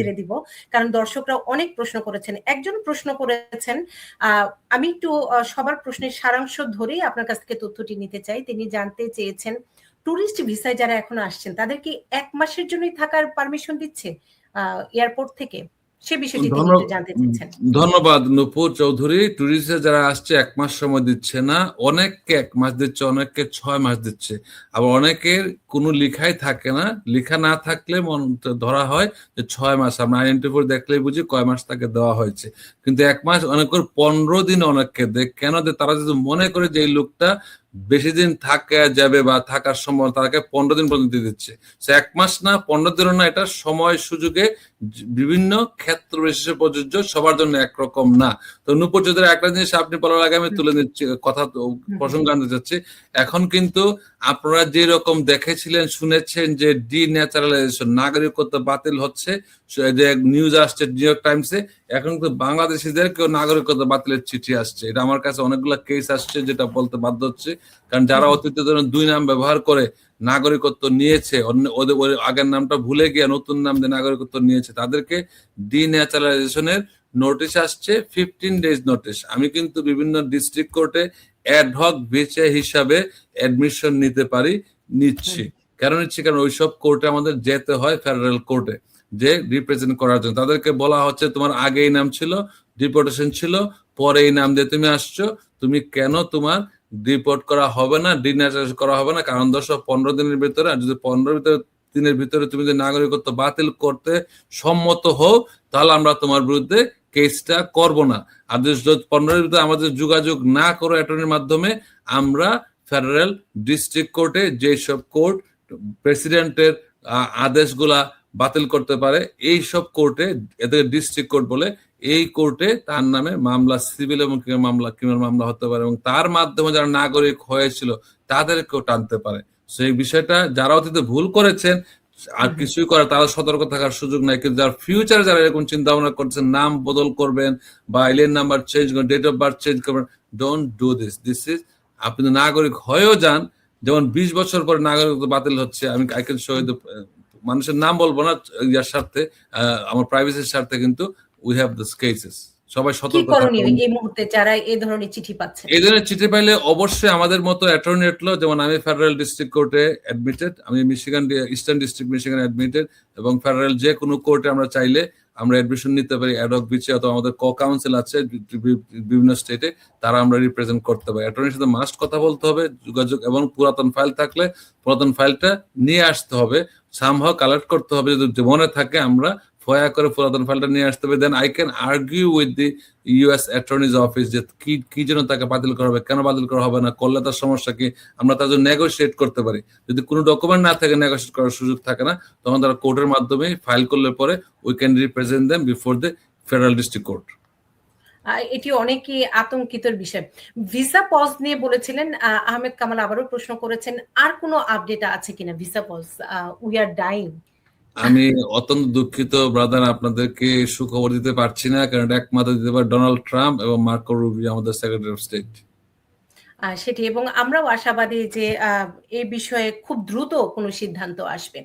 ছেড়ে দিব, কারণ দর্শকরা অনেক প্রশ্ন করেছেন। একজন প্রশ্ন করেছেন, আমি একটু সবার প্রশ্নের সারাংশ ধরেই আপনার কাছ থেকে তথ্যটি নিতে চাই। তিনি জানতে চেয়েছেন, টুরিস্ট ভিসায় যারা এখনো আসছেন তাদের কি ১ মাসের জন্যই থাকার পারমিশন দিচ্ছে এয়ারপোর্ট থেকে? সে বিষয়টি তিনি একটু জানতে চেয়েছেন। ধন্যবাদ নূপুর চৌধুরী। টুরিস্টে যারা আসছে ১ মাস সময় দিচ্ছে না, অনেককে ১ মাস দিচ্ছে, অনেককে ৬ মাস দিচ্ছে। আবার অনেকের কোনো লিখাই থাকে না, লিখা না থাকলে ধরা হয় যে ৬ মাস। আমরা আইডেন্টিফাই দেখলেই বুঝি কয় মাস তাকে দেওয়া হয়েছে, কিন্তু ১ মাস অনেকের ১৫ দিন অনেককে দেয়। কেন দেয়? তারা যদি মনে করে যে এই লোকটা বেশি দিন থাকা যাবে বা থাকার সময় তাকে ১৫ দিন পর্যন্ত দিচ্ছে। ১ মাস না, ১৫ দিনও না, এটা সময় সুযোগে বিভিন্ন ক্ষেত্র বিশেষে প্রযোজ্য, সবার জন্য একরকম না। তো নূপুর চৌধুরী, একটা জিনিস আপনি বলার আগে আমি তুলে নিচ্ছি কথা, প্রসঙ্গ আনতে চাচ্ছি। এখন কিন্তু আপনারা যে রকম দেখেছিলেন, শুনেছেন যে ডিন্যাচারালাইজেশন, নাগরিকত্ব বাতিল হচ্ছে, যে নিউজ আসছে নিউ ইয়র্ক টাইমসে, এখন কিন্তু বাংলাদেশিদেরকেও নাগরিকত্ব বাতিলের চিঠি আসছে। এটা আমার কাছে অনেকগুলো কেস আসছে, যেটা বলতে বাধ্য হচ্ছে। কারণ যারা অতীতে ধরেন ২ নাম ব্যবহার করে নাগরিকত্ব নিয়েছে, ওদের আগের নামটা ভুলে গিয়ে নতুন নাম দিয়ে নাগরিকত্ব নিয়েছে, তাদেরকে ডিন্যাচারালাইজেশনের নোটিশ আসছে, 15 ডেজ নোটিশ। আমি কিন্তু বিভিন্ন ডিস্ট্রিক্ট কোর্টে অ্যাডহক ভিসা হিসাবে অ্যাডমিশন নিতে পারি, নিচ্ছি। কেন নিচ্ছি? কারণ ওইসব কোর্টে আমাদের যেতে হয়, ফেডারেল কোর্টে, যে রিপ্রেজেন্ট করার জন্য। তাদেরকে বলা হচ্ছে তোমার আগে এই নাম ছিল, ডিপোর্টেশন ছিল, পরে এই নাম দিয়ে তুমি আসছো, তুমি কেন তোমার ডিপোর্ট করা হবে না, ডিন্যাচারালাইজ করা হবে না? কারণ ১৫ দিনের ভিতরে, আর যদি 15 দিনের ভিতরে তুমি যদি নাগরিকত্ব বাতিল করতে সম্মত হও, তাহলে আমরা তোমার বিরুদ্ধে কেসটা করব না। আর যদি 15 দিনের ভিতরে আমাদের যোগাযোগ না করো অ্যাটর্নির মাধ্যমে, আমরা ফেডারেল ডিস্ট্রিক্ট কোর্টে, যেসব কোর্ট প্রেসিডেন্টের আদেশগুলা বাতিল করতে পারে, এই সব কোর্টে, এদের ডিস্ট্রিক্ট কোর্ট বলে, এই কোর্টে তার নামে মামলা, সিভিল এবং ক্রিমিনাল মামলা হতে পারে, এবং তার মাধ্যমে যারা নাগরিক হয়েছিল তাদেরকেও টানতে পারে। সেই বিষয়টা যারা অতীতে ভুল করেছেন আর কিছুই করে, তারা সতর্ক থাকার সুযোগ নাই। কিন্তু যারা ফিউচারে যারা এরকম চিন্তা ভাবনা করছেন, নাম বদল করবেন বা এলিয়েন নাম্বার চেঞ্জ করবেন, ডেট অফ বার্থ চেঞ্জ করবেন, ডোন্ট ডু দিস। আপনি নাগরিক হয়েও যান, যেমন ২০ বছর পরে নাগরিকত্ব বাতিল হচ্ছে, আমি আই ক্যান শো ইউ, মানুষের নাম বলবো না ইয়ার স্বার্থে, আমার প্রাইভেসির স্বার্থে, কিন্তু উই হ্যাভ দিস কেসেস। সবাই সতর্ক করণীয় এই মুহূর্তে যারা এই ধরনের চিঠি পাচ্ছেন? এই ধরনের চিঠি পাইলে অবশ্যই আমাদের মতো অ্যাটর্নি এট ল, যেমন আমি ফেডারেল ডিস্ট্রিক্ট কোর্টে অ্যাডমিটেড, আমি Michigan, eastern district Michigan admitted, এবং ফেডারেল যে কোনো কোর্টে আমরা চাইলে আমরা অ্যাডমিশন নিতে পারি অ্যাডহক ভিসা, অথবা আমাদের কাউন্সিল আছে বিভিন্ন স্টেটে, তারা আমরা রিপ্রেজেন্ট করতে পারি। অ্যাটর্নির সাথে মাস্ট কথা বলতে হবে, যোগাযোগ, এবং পুরাতন ফাইল থাকলে পুরাতন ফাইলটা নিয়ে আসতে হবে, সামহাও কালেক্ট করতে হবে। যদি মনে থাকে, আমরা ফয়া করে পুরাতন ফাইলটা নিয়ে আসতে হবে। Then I can argue with the US attorney's office যে কি জন্য তাকে বাতিল করা হবে, কেন বাতিল করা হবে না, করলে তার সমস্যা কি, আমরা তার জন্য নেগোশিয়েট করতে পারি। যদি কোনো ডকুমেন্ট না থাকে, নেগোশিয়েট করার সুযোগ থাকে না, তখন তারা কোর্টের মাধ্যমে ফাইল করলে পরে we can represent them before the federal district court. এটি অনেকই আতঙ্কিতর বিষয়। ভিসা পজ নিয়ে বলেছিলেন আহমেদ কামাল, আবারও প্রশ্ন করেছেন, আর কোনো আপডেট আছে কিনা visa pause? We are dying. আমি অত্যন্ত দুঃখিত ব্রাদার, আপনাদেরকে সুখবর দিতে পারছি না, কারণ একমাত্র দিতে পারে ডোনাল্ড ট্রাম্প এবং মার্কো রুবিও, আমাদের সেক্রেটারি অফ স্টেট। সেটি, এবং আমরাও আশাবাদী যে এই বিষয়ে খুব দ্রুত কোনো সিদ্ধান্ত আসবে।